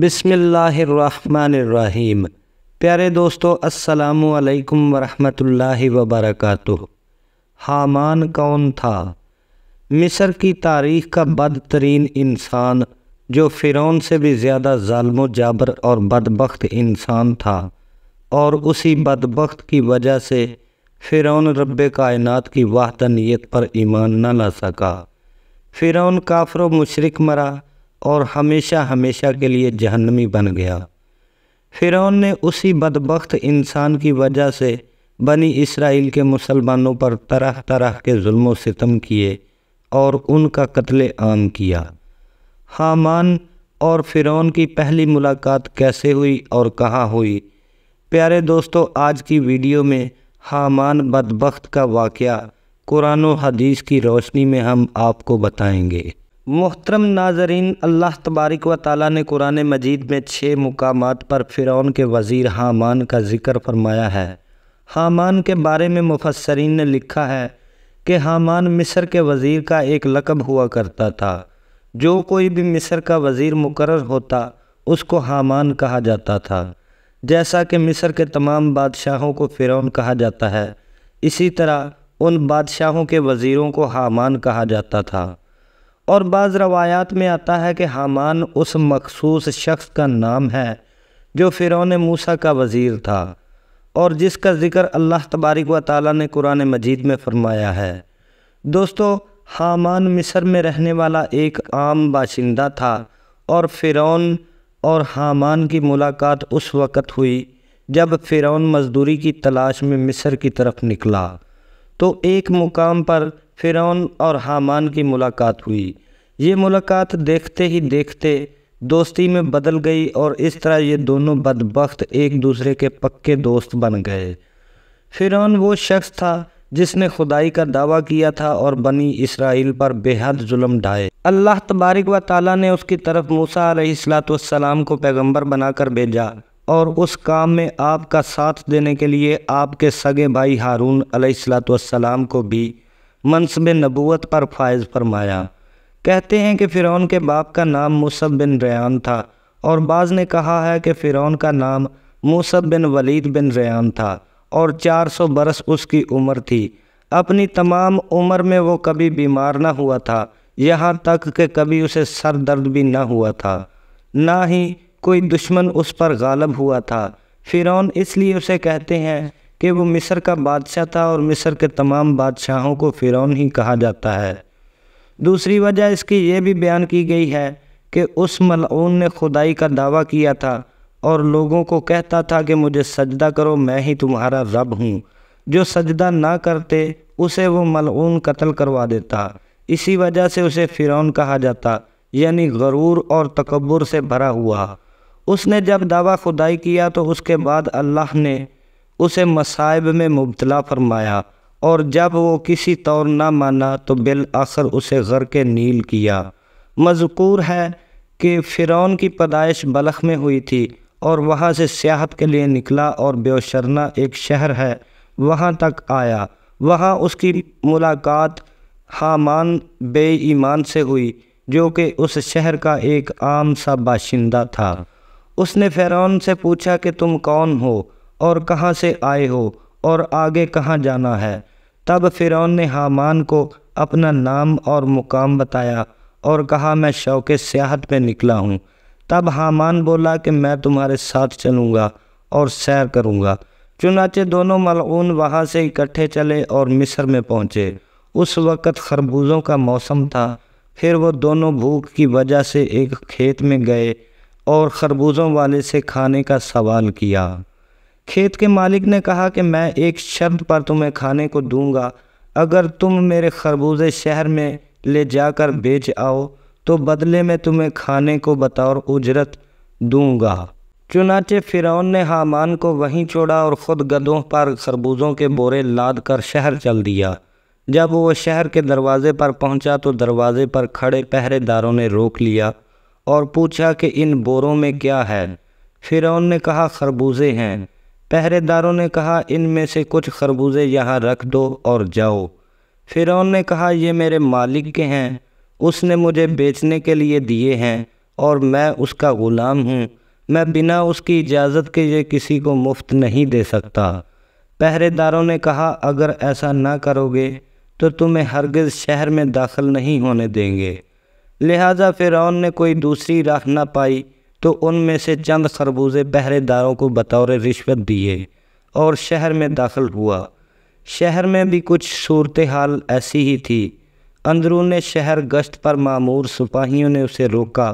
بسم اللہ الرحمن الرحیم۔ پیارے دوستو، السلام علیکم ورحمۃ اللہ وبرکاتہ۔ حامان کون تھا؟ مصر کی تاریخ کا بدترین انسان، جو فرعون سے بھی زیادہ ظالم و جابر اور بدبخت انسان تھا، اور اسی بدبخت کی وجہ سے فرعون رب کائنات کی وحدانیت پر ایمان نہ لا سکا۔ فرعون کافر و مشرک مرا اور ہمیشہ ہمیشہ کے لیے جہنمی بن گیا۔ فرعون نے اسی بدبخت انسان کی وجہ سے بنی اسرائیل کے مسلمانوں پر طرح طرح کے ظلم و ستم کیے اور ان کا قتل عام کیا۔ حامان اور فرعون کی پہلی ملاقات کیسے ہوئی اور کہاں ہوئی؟ پیارے دوستو، آج کی ویڈیو میں حامان بدبخت کا واقعہ قرآن و حدیث کی روشنی میں ہم آپ کو بتائیں گے۔ محترم ناظرین، اللہ تبارک و تعالیٰ نے قرآن مجید میں 6 مقامات پر فرعون کے وزیر حامان کا ذکر فرمایا ہے۔ حامان کے بارے میں مفسرین نے لکھا ہے کہ حامان مصر کے وزیر کا ایک لقب ہوا کرتا تھا۔ جو کوئی بھی مصر کا وزیر مقرر ہوتا اس کو حامان کہا جاتا تھا۔ جیسا کہ مصر کے تمام بادشاہوں کو فرعون کہا جاتا ہے، اسی طرح ان بادشاہوں کے وزیروں کو حامان کہا جاتا تھا۔ اور بعض روایات میں آتا ہے کہ حامان اس مخصوص شخص کا نام ہے جو فرعون موسیٰ کا وزیر تھا اور جس کا ذکر اللہ تبارک و تعالیٰ نے قرآن مجید میں فرمایا ہے۔ دوستو، حامان مصر میں رہنے والا ایک عام باشندہ تھا اور فرعون اور حامان کی ملاقات اس وقت ہوئی جب فرعون مزدوری کی تلاش میں مصر کی طرف نکلا، تو ایک مقام پر فرعون اور حامان کی ملاقات ہوئی۔ یہ ملاقات دیکھتے ہی دیکھتے دوستی میں بدل گئی اور اس طرح یہ دونوں بدبخت ایک دوسرے کے پکے دوست بن گئے۔ فرعون وہ شخص تھا جس نے خدائی کا دعویٰ کیا تھا اور بنی اسرائیل پر بے حد ظلم ڈھائے۔ اللہ تبارک و تعالیٰ نے اس کی طرف موسیٰ علیہ السلام کو پیغمبر بنا کر بھیجا اور اس کام میں آپ کا ساتھ دینے کے لیے آپ کے سگے بھائی ہارون علیہ السلام کو بھی منصب نبوت پر فائز فرمایا۔ کہتے ہیں کہ فرعون کے باپ کا نام موسیٰ بن ریان تھا، اور بعض نے کہا ہے کہ فرعون کا نام موسیٰ بن ولید بن ریان تھا اور 400 برس اس کی عمر تھی۔ اپنی تمام عمر میں وہ کبھی بیمار نہ ہوا تھا، یہاں تک کہ کبھی اسے سر درد بھی نہ ہوا تھا، نہ ہی کوئی دشمن اس پر غالب ہوا تھا۔ فرعون اس لیے اسے کہتے ہیں کہ وہ مصر کا بادشاہ تھا اور مصر کے تمام بادشاہوں کو فرعون ہی کہا جاتا ہے۔ دوسری وجہ اس کی یہ بھی بیان کی گئی ہے کہ اس ملعون نے خدائی کا دعویٰ کیا تھا اور لوگوں کو کہتا تھا کہ مجھے سجدہ کرو، میں ہی تمہارا رب ہوں۔ جو سجدہ نہ کرتے اسے وہ ملعون قتل کروا دیتا۔ اسی وجہ سے اسے فرعون کہا جاتا، یعنی غرور اور تکبر سے بھرا ہوا۔ اس نے جب دعویٰ خدائی کیا تو اس کے بعد اللہ نے اسے مصائب میں مبتلا فرمایا، اور جب وہ کسی طور نہ مانا تو بالآخر اسے غرق نیل کیا۔ مذکور ہے کہ فرعون کی پیدائش بلخ میں ہوئی تھی اور وہاں سے سیاحت کے لیے نکلا اور بیوشرنا ایک شہر ہے وہاں تک آیا۔ وہاں اس کی ملاقات حامان بے ایمان سے ہوئی، جو کہ اس شہر کا ایک عام سا باشندہ تھا۔ اس نے فرعون سے پوچھا کہ تم کون ہو اور کہاں سے آئے ہو اور آگے کہاں جانا ہے؟ تب فرعون نے حامان کو اپنا نام اور مقام بتایا اور کہا میں شوق سیاحت پہ نکلا ہوں۔ تب حامان بولا کہ میں تمہارے ساتھ چلوں گا اور سیر کروں گا۔ چنانچہ دونوں ملعون وہاں سے اکٹھے چلے اور مصر میں پہنچے۔ اس وقت خربوزوں کا موسم تھا۔ پھر وہ دونوں بھوک کی وجہ سے ایک کھیت میں گئے اور خربوزوں والے سے کھانے کا سوال کیا۔ کھیت کے مالک نے کہا کہ میں ایک شرط پر تمہیں کھانے کو دوں گا، اگر تم میرے خربوزے شہر میں لے جا کر بیچ آؤ تو بدلے میں تمہیں کھانے کو بطور اجرت دوں گا۔ چنانچہ فرعون نے حامان کو وہیں چھوڑا اور خود گدھوں پر خربوزوں کے بورے لاد کر شہر چل دیا۔ جب وہ شہر کے دروازے پر پہنچا تو دروازے پر کھڑے پہرے داروں نے روک لیا اور پوچھا کہ ان بوروں میں کیا ہے؟ فرعون نے کہا خربوزے ہیں۔ پہرے داروں نے کہا ان میں سے کچھ خربوزے یہاں رکھ دو اور جاؤ۔ فرعون نے کہا یہ میرے مالک کے ہیں، اس نے مجھے بیچنے کے لیے دیے ہیں اور میں اس کا غلام ہوں۔ میں بنا اس کی اجازت کے یہ کسی کو مفت نہیں دے سکتا۔ پہرے داروں نے کہا اگر ایسا نہ کرو گے تو تمہیں ہرگز شہر میں داخل نہیں ہونے دیں گے۔ لہٰذا فرعون نے کوئی دوسری راہ نہ پائی تو ان میں سے چند خربوزے پہرے داروں کو بطور رشوت دیے اور شہر میں داخل ہوا۔ شہر میں بھی کچھ صورتحال ایسی ہی تھی۔ اندرون شہر گشت پر مامور سپاہیوں نے اسے روکا،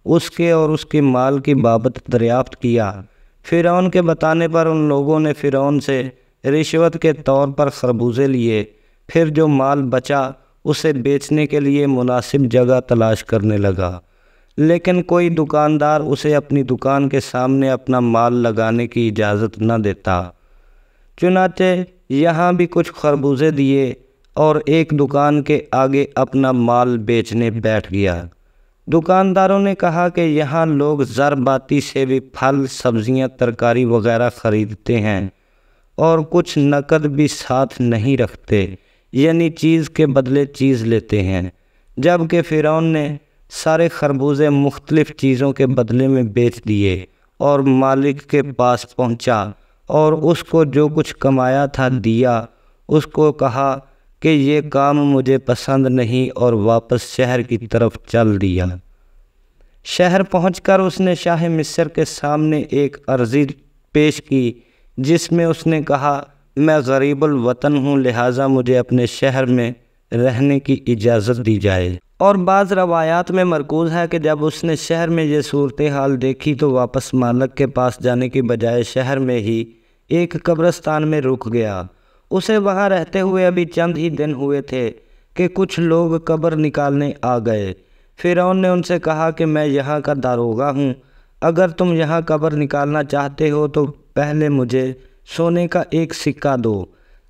اس کے اور اس کے مال کی بابت دریافت کیا۔ فرعون کے بتانے پر ان لوگوں نے فرعون سے رشوت کے طور پر خربوزے لیے، پھر جو مال بچا اسے بیچنے کے لیے مناسب جگہ تلاش کرنے لگا، لیکن کوئی دکاندار اسے اپنی دکان کے سامنے اپنا مال لگانے کی اجازت نہ دیتا۔ چنانچہ یہاں بھی کچھ خربوزے دیے اور ایک دکان کے آگے اپنا مال بیچنے بیٹھ گیا۔ دکانداروں نے کہا کہ یہاں لوگ زر باتی سے بھی پھل، سبزیاں، ترکاری وغیرہ خریدتے ہیں اور کچھ نقد بھی ساتھ نہیں رکھتے، یعنی چیز کے بدلے چیز لیتے ہیں، جبکہ فرعون نے سارے خربوزے مختلف چیزوں کے بدلے میں بیچ دیے اور مالک کے پاس پہنچا اور اس کو جو کچھ کمایا تھا دیا۔ اس کو کہا کہ یہ کام مجھے پسند نہیں اور واپس شہر کی طرف چل دیا۔ شہر پہنچ کر اس نے شاہ مصر کے سامنے ایک عرضی پیش کی جس میں اس نے کہا میں غریب الوطن ہوں، لہٰذا مجھے اپنے شہر میں رہنے کی اجازت دی جائے۔ اور بعض روایات میں مرکوز ہے کہ جب اس نے شہر میں یہ صورتحال دیکھی تو واپس مالک کے پاس جانے کی بجائے شہر میں ہی ایک قبرستان میں رک گیا۔ اسے وہاں رہتے ہوئے ابھی چند ہی دن ہوئے تھے کہ کچھ لوگ قبر نکالنے آ گئے۔ فرعون نے ان سے کہا کہ میں یہاں کا داروغہ ہوں، اگر تم یہاں قبر نکالنا چاہتے ہو تو پہلے مجھے سونے کا ایک سکہ دو،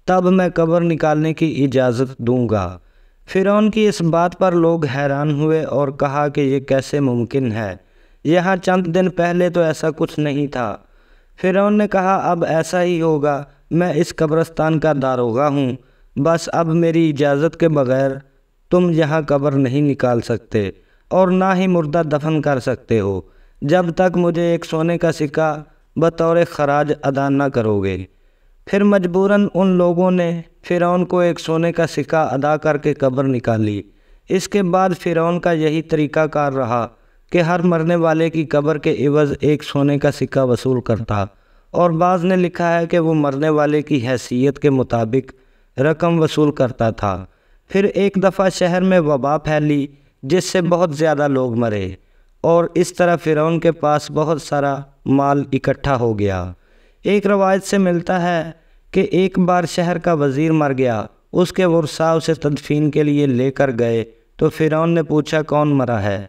تب میں قبر نکالنے کی اجازت دوں گا۔ فرعون کی اس بات پر لوگ حیران ہوئے اور کہا کہ یہ کیسے ممکن ہے، یہاں چند دن پہلے تو ایسا کچھ نہیں تھا۔ فرعون نے کہا اب ایسا ہی ہوگا، میں اس قبرستان کا داروغہ ہوں، بس اب میری اجازت کے بغیر تم یہاں قبر نہیں نکال سکتے اور نہ ہی مردہ دفن کر سکتے ہو جب تک مجھے ایک سونے کا سکہ بطور خراج ادا نہ کرو گے۔ پھر مجبوراً ان لوگوں نے فرعون کو ایک سونے کا سکہ ادا کر کے قبر نکالی۔ اس کے بعد فرعون کا یہی طریقہ کار رہا کہ ہر مرنے والے کی قبر کے عوض ایک سونے کا سکہ وصول کرتا، اور بعض نے لکھا ہے کہ وہ مرنے والے کی حیثیت کے مطابق رقم وصول کرتا تھا۔ پھر ایک دفعہ شہر میں وبا پھیلی جس سے بہت زیادہ لوگ مرے، اور اس طرح فرعون کے پاس بہت سارا مال اکٹھا ہو گیا۔ ایک روایت سے ملتا ہے کہ ایک بار شہر کا وزیر مر گیا، اس کے ورثاء اسے تدفین کے لیے لے کر گئے تو فرعون نے پوچھا کون مرا ہے؟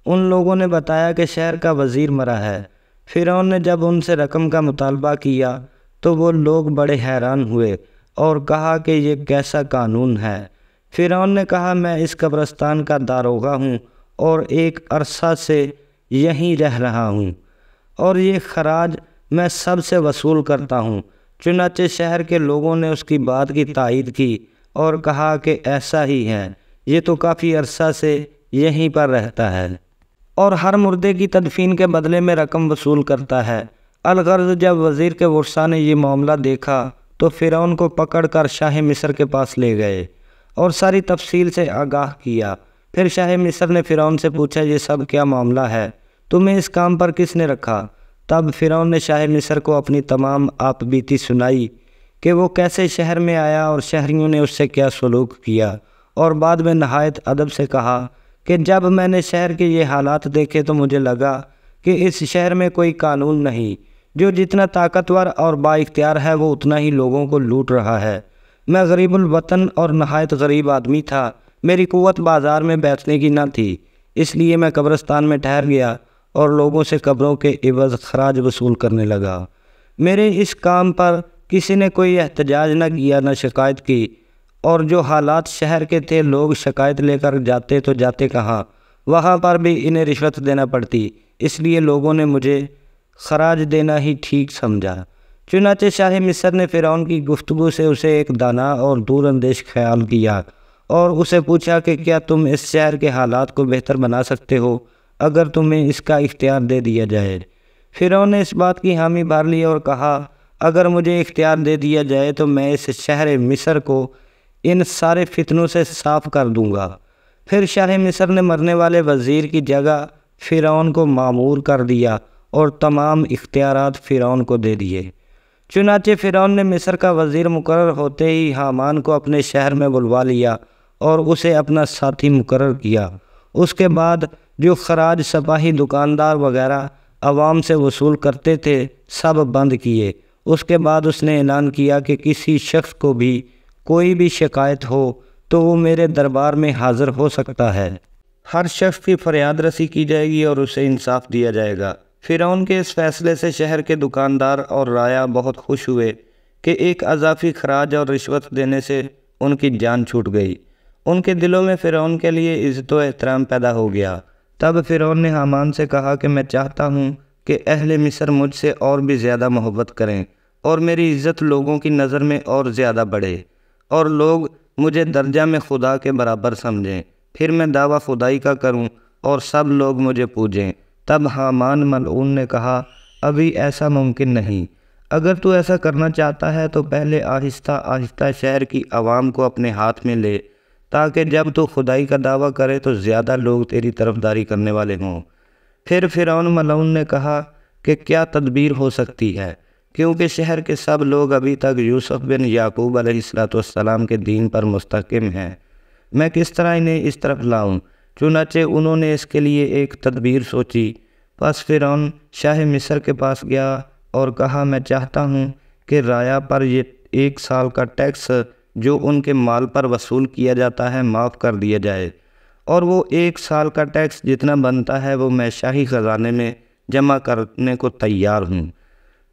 ان لوگوں نے بتایا کہ شہر کا وزیر مرا ہے۔ فرعون نے جب ان سے رقم کا مطالبہ کیا تو وہ لوگ بڑے حیران ہوئے اور کہا کہ یہ کیسا قانون ہے؟ فرعون نے کہا میں اس قبرستان کا داروغہ ہوں اور ایک عرصہ سے یہیں رہ رہا ہوں، اور یہ خراج میں سب سے وصول کرتا ہوں۔ چنانچہ شہر کے لوگوں نے اس کی بات کی تائید کی اور کہا کہ ایسا ہی ہے، یہ تو کافی عرصہ سے یہیں پر رہتا ہے اور ہر مردے کی تدفین کے بدلے میں رقم وصول کرتا ہے۔ الغرض جب وزیر کے ورثاء نے یہ معاملہ دیکھا تو فرعون کو پکڑ کر شاہ مصر کے پاس لے گئے اور ساری تفصیل سے آگاہ کیا۔ پھر شاہ مصر نے فرعون سے پوچھا یہ سب کیا معاملہ ہے؟ تمہیں اس کام پر کس نے رکھا؟ تب فرعون نے شاہ مصر کو اپنی تمام آپ بیتی سنائی کہ وہ کیسے شہر میں آیا اور شہریوں نے اس سے کیا سلوک کیا، اور بعد میں نہایت ادب سے کہا کہ جب میں نے شہر کے یہ حالات دیکھے تو مجھے لگا کہ اس شہر میں کوئی قانون نہیں، جو جتنا طاقتور اور با اختیار ہے وہ اتنا ہی لوگوں کو لوٹ رہا ہے۔ میں غریب الوطن اور نہایت غریب آدمی تھا، میری قوت بازار میں بیٹھنے کی نہ تھی، اس لیے میں قبرستان میں ٹھہر گیا اور لوگوں سے قبروں کے عوض خراج وصول کرنے لگا۔ میرے اس کام پر کسی نے کوئی احتجاج نہ کیا، نہ شکایت کی، اور جو حالات شہر کے تھے لوگ شکایت لے کر جاتے تو جاتے کہاں، وہاں پر بھی انہیں رشوت دینا پڑتی، اس لیے لوگوں نے مجھے خراج دینا ہی ٹھیک سمجھا۔ چنانچہ شاہ مصر نے فرعون کی گفتگو سے اسے ایک دانا اور دور اندیش خیال کیا اور اسے پوچھا کہ کیا تم اس شہر کے حالات کو بہتر بنا سکتے ہو؟ اگر تمہیں اس کا اختیار دے دیا جائے۔ فرعون نے اس بات کی حامی بھر لی اور کہا اگر مجھے اختیار دے دیا جائے تو میں اس شہر مصر کو ان سارے فتنوں سے صاف کر دوں گا۔ پھر شاہ مصر نے مرنے والے وزیر کی جگہ فرعون کو مامور کر دیا اور تمام اختیارات فرعون کو دے دیے۔ چنانچہ فرعون نے مصر کا وزیر مقرر ہوتے ہی حامان کو اپنے شہر میں بلوا لیا اور اسے اپنا ساتھی مقرر کیا۔ اس کے بعد جو خراج سپاہی دکاندار وغیرہ عوام سے وصول کرتے تھے سب بند کیے۔ اس کے بعد اس نے اعلان کیا کہ کسی شخص کو بھی کوئی بھی شکایت ہو تو وہ میرے دربار میں حاضر ہو سکتا ہے۔ ہر شخص کی فریاد رسی کی جائے گی اور اسے انصاف دیا جائے گا۔ فرعون کے اس فیصلے سے شہر کے دکاندار اور رعایا بہت خوش ہوئے کہ ایک اضافی خراج اور رشوت دینے سے ان کی جان چھوٹ گئی۔ ان کے دلوں میں فرعون کے لیے عزت و احترام پیدا ہو گیا۔ تب فرعون نے حامان سے کہا کہ میں چاہتا ہوں کہ اہل مصر مجھ سے اور بھی زیادہ محبت کریں اور میری عزت لوگوں کی نظر میں اور زیادہ بڑھے اور لوگ مجھے درجہ میں خدا کے برابر سمجھیں۔ پھر میں دعویٰ خدائی کا کروں اور سب لوگ مجھے پوجیں۔ تب حامان ملعون نے کہا ابھی ایسا ممکن نہیں۔ اگر تو ایسا کرنا چاہتا ہے تو پہلے آہستہ آہستہ شہر کی عوام کو اپنے ہاتھ میں لے تاکہ جب تو خدائی کا دعویٰ کرے تو زیادہ لوگ تیری طرفداری کرنے والے ہوں۔ پھر فرعون ملعون نے کہا کہ کیا تدبیر ہو سکتی ہے، کیونکہ شہر کے سب لوگ ابھی تک یوسف بن یعقوب علیہ السلام کے دین پر مستحکم ہیں۔ میں کس طرح انہیں اس طرف لاؤں؟ چنانچہ انہوں نے اس کے لیے ایک تدبیر سوچی۔ پس فرعون شاہ مصر کے پاس گیا اور کہا میں چاہتا ہوں کہ رعایا پر یہ 1 سال کا ٹیکس جو ان کے مال پر وصول کیا جاتا ہے معاف کر دیا جائے، اور وہ 1 سال کا ٹیکس جتنا بنتا ہے وہ میں شاہی خزانے میں جمع کرنے کو تیار ہوں۔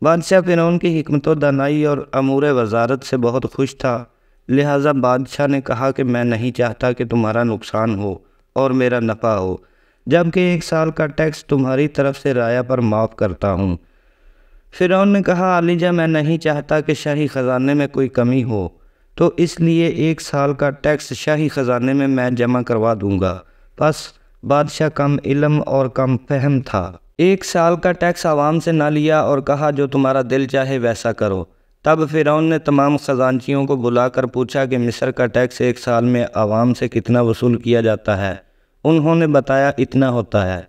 بادشاہ فرعون کی حکمت و دانائی اور امور وزارت سے بہت خوش تھا، لہٰذا بادشاہ نے کہا کہ میں نہیں چاہتا کہ تمہارا نقصان ہو اور میرا نفع ہو، جبکہ 1 سال کا ٹیکس تمہاری طرف سے رعایا پر معاف کرتا ہوں۔ فرعون نے کہا عالیجا میں نہیں چاہتا کہ شاہی خزانے میں کوئی کمی ہو، تو اس لیے 1 سال کا ٹیکس شاہی خزانے میں جمع کروا دوں گا۔ پس بادشاہ کم علم اور کم فہم تھا۔ 1 سال کا ٹیکس عوام سے نہ لیا اور کہا جو تمہارا دل چاہے ویسا کرو۔ تب فرعون نے تمام خزانچیوں کو بلا کر پوچھا کہ مصر کا ٹیکس 1 سال میں عوام سے کتنا وصول کیا جاتا ہے؟ انہوں نے بتایا اتنا ہوتا ہے۔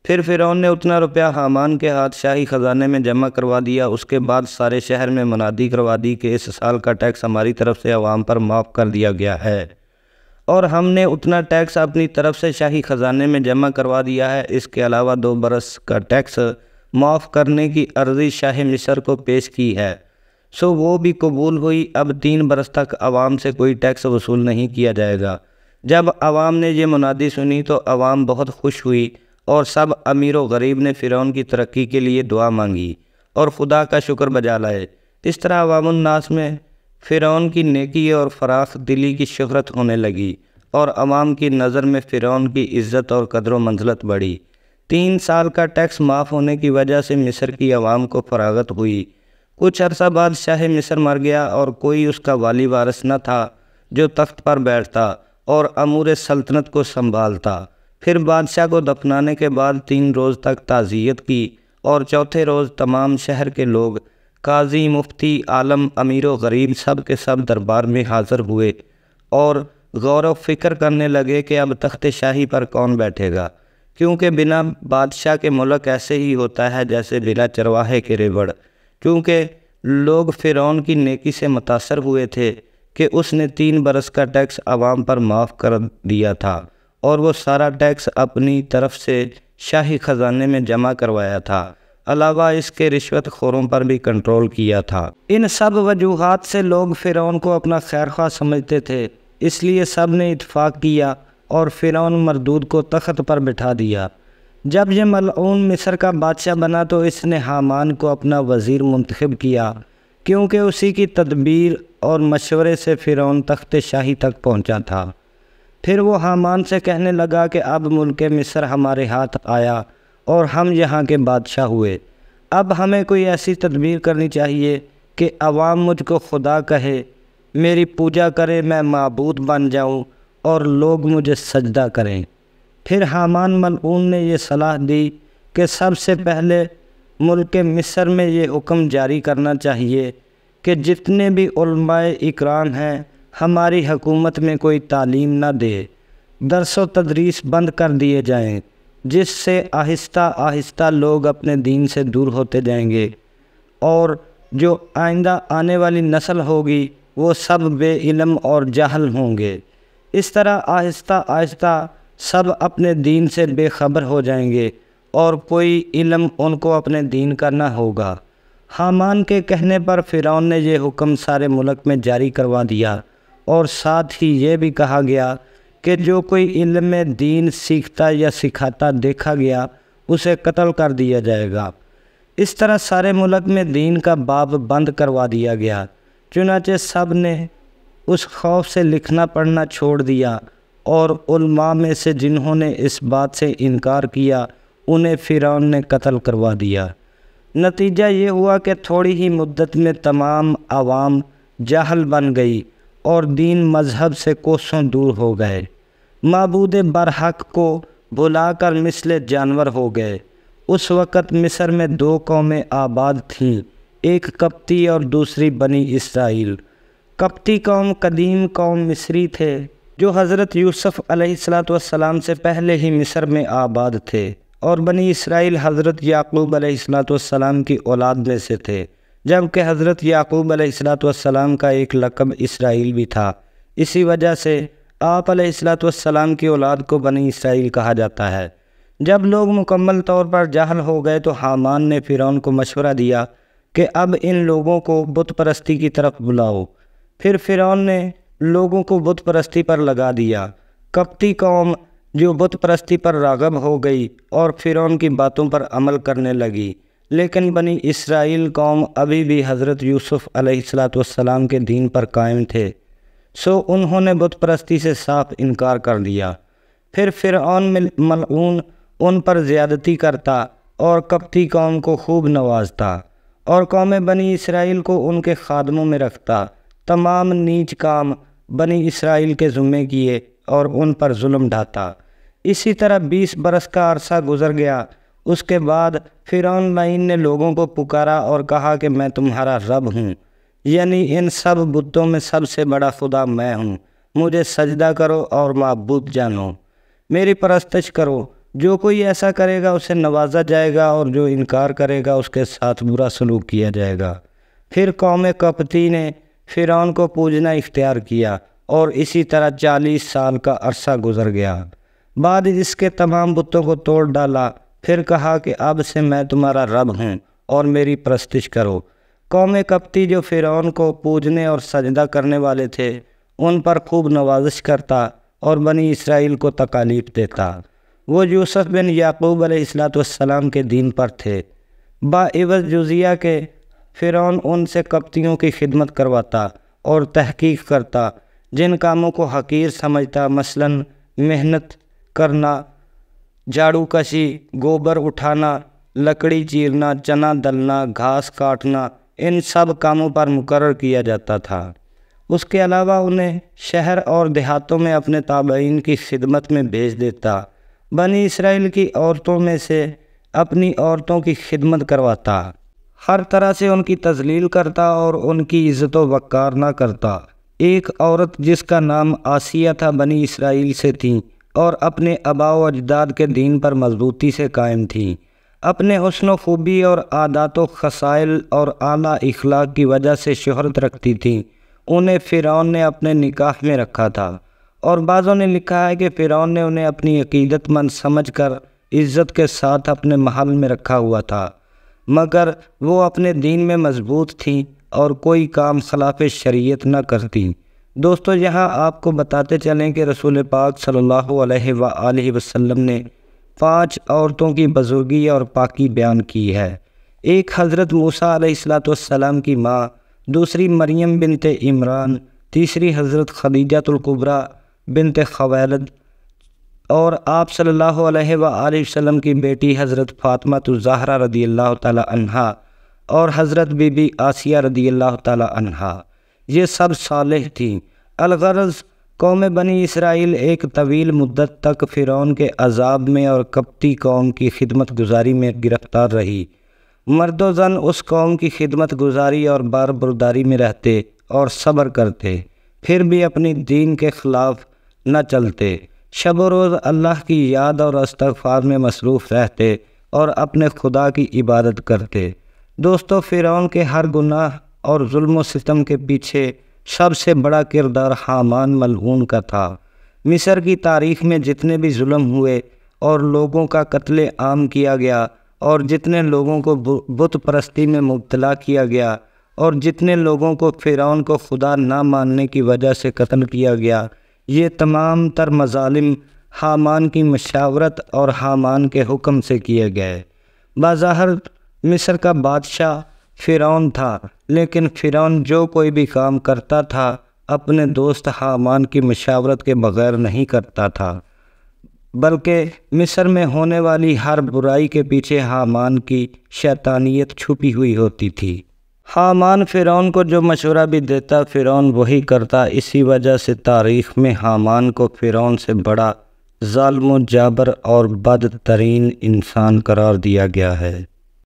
پھر فرعون نے اتنا روپیہ حامان کے ہاتھ شاہی خزانے میں جمع کروا دیا۔ اس کے بعد سارے شہر میں منادی کروا دی کہ اس سال کا ٹیکس ہماری طرف سے عوام پر معاف کر دیا گیا ہے اور ہم نے اتنا ٹیکس اپنی طرف سے شاہی خزانے میں جمع کروا دیا ہے۔ اس کے علاوہ 2 برس کا ٹیکس معاف کرنے کی عرضی شاہ مصر کو پیش کی ہے، سو وہ بھی قبول ہوئی۔ اب 3 برس تک عوام سے کوئی ٹیکس وصول نہیں کیا جائے گا۔ جب عوام نے یہ منادی سنی تو عوام بہت خوش ہوئی اور سب امیر و غریب نے فرعون کی ترقی کے لیے دعا مانگی اور خدا کا شکر بجا لائے۔ اس طرح عوام الناس میں فرعون کی نیکی اور فراخ دلی کی شہرت ہونے لگی اور عوام کی نظر میں فرعون کی عزت اور قدر و منزلت بڑھی۔ 3 سال کا ٹیکس معاف ہونے کی وجہ سے مصر کی عوام کو فراغت ہوئی۔ کچھ عرصہ بعد شاہ مصر مر گیا اور کوئی اس کا والی وارث نہ تھا جو تخت پر بیٹھتا اور امور سلطنت کو سنبھالتا۔ پھر بادشاہ کو دفنانے کے بعد 3 روز تک تعزیت کی اور چوتھے روز تمام شہر کے لوگ، قاضی، مفتی، عالم، امیر و غریب سب کے سب دربار میں حاضر ہوئے اور غور و فکر کرنے لگے کہ اب تخت شاہی پر کون بیٹھے گا، کیونکہ بنا بادشاہ کے ملک ایسے ہی ہوتا ہے جیسے بلا چرواہے کے ریوڑ۔ کیونکہ لوگ فرعون کی نیکی سے متاثر ہوئے تھے کہ اس نے 3 برس کا ٹیکس عوام پر معاف کر دیا تھا اور وہ سارا ٹیکس اپنی طرف سے شاہی خزانے میں جمع کروایا تھا، علاوہ اس کے رشوت خوروں پر بھی کنٹرول کیا تھا۔ ان سب وجوہات سے لوگ فرعون کو اپنا خیرخواہ سمجھتے تھے، اس لیے سب نے اتفاق کیا اور فرعون مردود کو تخت پر بٹھا دیا۔ جب یہ ملعون مصر کا بادشاہ بنا تو اس نے حامان کو اپنا وزیر منتخب کیا، کیونکہ اسی کی تدبیر اور مشورے سے فرعون تخت شاہی تک پہنچا تھا۔ پھر وہ حامان سے کہنے لگا کہ اب ملک مصر ہمارے ہاتھ آیا اور ہم یہاں کے بادشاہ ہوئے۔ اب ہمیں کوئی ایسی تدبیر کرنی چاہیے کہ عوام مجھ کو خدا کہے، میری پوجا کرے، میں معبود بن جاؤں اور لوگ مجھے سجدہ کریں۔ پھر حامان ملعون نے یہ صلاح دی کہ سب سے پہلے ملک مصر میں یہ حکم جاری کرنا چاہیے کہ جتنے بھی علماء اکرام ہیں ہماری حکومت میں کوئی تعلیم نہ دے، درس و تدریس بند کر دیے جائیں، جس سے آہستہ آہستہ لوگ اپنے دین سے دور ہوتے جائیں گے، اور جو آئندہ آنے والی نسل ہوگی وہ سب بے علم اور جاہل ہوں گے۔ اس طرح آہستہ آہستہ سب اپنے دین سے بے خبر ہو جائیں گے اور کوئی علم ان کو اپنے دین کا نہ ہوگا۔ حامان کے کہنے پر فرعون نے یہ حکم سارے ملک میں جاری کروا دیا، اور ساتھ ہی یہ بھی کہا گیا کہ جو کوئی علم دین سیکھتا یا سکھاتا دیکھا گیا اسے قتل کر دیا جائے گا۔ اس طرح سارے ملک میں دین کا باب بند کروا دیا گیا۔ چنانچہ سب نے اس خوف سے لکھنا پڑھنا چھوڑ دیا، اور علماء میں سے جنہوں نے اس بات سے انکار کیا انہیں فرعون نے قتل کروا دیا۔ نتیجہ یہ ہوا کہ تھوڑی ہی مدت میں تمام عوام جاہل بن گئی اور دین مذہب سے کوسوں دور ہو گئے، معبود برحق کو بھلا کر مثل جانور ہو گئے۔ اس وقت مصر میں دو قومیں آباد تھیں، ایک قبطی اور دوسری بنی اسرائیل۔ قبطی قوم قدیم قوم مصری تھے جو حضرت یوسف علیہ السلام سے پہلے ہی مصر میں آباد تھے، اور بنی اسرائیل حضرت یعقوب علیہ السلام کی اولاد میں سے تھے، جبکہ حضرت یعقوب علیہ السلام کا ایک لقب اسرائیل بھی تھا۔ اسی وجہ سے آپ علیہ السلام کی اولاد کو بنی اسرائیل کہا جاتا ہے۔ جب لوگ مکمل طور پر جاہل ہو گئے تو حامان نے فرعون کو مشورہ دیا کہ اب ان لوگوں کو بت پرستی کی طرف بلاؤ۔ پھر فرعون نے لوگوں کو بت پرستی پر لگا دیا۔ قبطی قوم جو بت پرستی پر راغب ہو گئی اور فرعون کی باتوں پر عمل کرنے لگی، لیکن بنی اسرائیل قوم ابھی بھی حضرت یوسف علیہ السلام کے دین پر قائم تھے، سو انہوں نے بت پرستی سے صاف انکار کر دیا۔ پھر فرعون ملعون ان پر زیادتی کرتا اور قبطی قوم کو خوب نوازتا، اور قوم بنی اسرائیل کو ان کے خادموں میں رکھتا۔ تمام نیچ کام بنی اسرائیل کے ذمے کیے اور ان پر ظلم ڈھاتا۔ اسی طرح 20 برس کا عرصہ گزر گیا۔ اس کے بعد فرعون لعین نے لوگوں کو پکارا اور کہا کہ میں تمہارا رب ہوں، یعنی ان سب بتوں میں سب سے بڑا خدا میں ہوں، مجھے سجدہ کرو اور معبود جانو، میری پرستش کرو۔ جو کوئی ایسا کرے گا اسے نوازا جائے گا، اور جو انکار کرے گا اس کے ساتھ برا سلوک کیا جائے گا۔ پھر قوم قبطی نے فرعون کو پوجنا اختیار کیا، اور اسی طرح 40 سال کا عرصہ گزر گیا۔ بعد اس کے تمام بتوں کو توڑ ڈالا، پھر کہا کہ اب سے میں تمہارا رب ہوں اور میری پرستش کرو۔ قوم قبطی جو فرعون کو پوجنے اور سجدہ کرنے والے تھے ان پر خوب نوازش کرتا اور بنی اسرائیل کو تکالیف دیتا۔ وہ یوسف بن یعقوب علیہ السلام کے دین پر تھے۔ باعوض جزیہ کے فرعون ان سے قبطیوں کی خدمت کرواتا اور تحقیق کرتا، جن کاموں کو حقیر سمجھتا، مثلاً محنت کرنا، جھاڑو کشی، گوبر اٹھانا، لکڑی چیرنا، چنا دلنا، گھاس کاٹنا، ان سب کاموں پر مقرر کیا جاتا تھا۔ اس کے علاوہ انہیں شہر اور دیہاتوں میں اپنے تابعین کی خدمت میں بھیج دیتا۔ بنی اسرائیل کی عورتوں میں سے اپنی عورتوں کی خدمت کرواتا، ہر طرح سے ان کی تذلیل کرتا اور ان کی عزت و وقار نہ کرتا۔ ایک عورت جس کا نام آسیہ تھا بنی اسرائیل سے تھی اور اپنے آباء و اجداد کے دین پر مضبوطی سے قائم تھیں۔ اپنے حسن و خوبی اور عادات و خصائل اور اعلیٰ اخلاق کی وجہ سے شہرت رکھتی تھیں۔ انہیں فرعون نے اپنے نکاح میں رکھا تھا، اور بعضوں نے لکھا ہے کہ فرعون نے انہیں اپنی عقیدت مند سمجھ کر عزت کے ساتھ اپنے محل میں رکھا ہوا تھا، مگر وہ اپنے دین میں مضبوط تھیں اور کوئی کام خلاف شریعت نہ کرتی۔ دوستو، یہاں آپ کو بتاتے چلیں کہ رسول پاک صلی اللہ علیہ وآلہ وسلم نے 5 عورتوں کی بزرگی اور پاکی بیان کی ہے۔ ایک حضرت موسیٰ علیہ السلام کی ماں، دوسری مریم بنت عمران، تیسری حضرت خدیجہ الکبریٰ بنت خویلد، اور آپ صلی اللہ علیہ وآلہ وسلم کی بیٹی حضرت فاطمہ الزہرا رضی اللہ تعالی عنہا، اور حضرت بی بی آسیہ رضی اللہ تعالی عنہا۔ یہ سب صالح تھیں۔ الغرض قوم بنی اسرائیل ایک طویل مدت تک فرعون کے عذاب میں اور قبطی قوم کی خدمت گزاری میں گرفتار رہی۔ مرد و زن اس قوم کی خدمت گزاری اور باربرداری میں رہتے اور صبر کرتے، پھر بھی اپنی دین کے خلاف نہ چلتے، شب و روز اللہ کی یاد اور استغفار میں مصروف رہتے اور اپنے خدا کی عبادت کرتے۔ دوستو، فرعون کے ہر گناہ اور ظلم و ستم کے پیچھے سب سے بڑا کردار حامان ملعون کا تھا۔ مصر کی تاریخ میں جتنے بھی ظلم ہوئے اور لوگوں کا قتل عام کیا گیا اور جتنے لوگوں کو بت پرستی میں مبتلا کیا گیا اور جتنے لوگوں کو فرعون کو خدا نہ ماننے کی وجہ سے قتل کیا گیا، یہ تمام تر مظالم حامان کی مشاورت اور حامان کے حکم سے کیے گئے۔ بظاہر مصر کا بادشاہ فرعون تھا، لیکن فرعون جو کوئی بھی کام کرتا تھا اپنے دوست حامان کی مشاورت کے بغیر نہیں کرتا تھا، بلکہ مصر میں ہونے والی ہر برائی کے پیچھے حامان کی شیطانیت چھپی ہوئی ہوتی تھی۔ حامان فرعون کو جو مشورہ بھی دیتا فرعون وہی کرتا۔ اسی وجہ سے تاریخ میں حامان کو فرعون سے بڑا ظالم و جابر اور بدترین انسان قرار دیا گیا ہے۔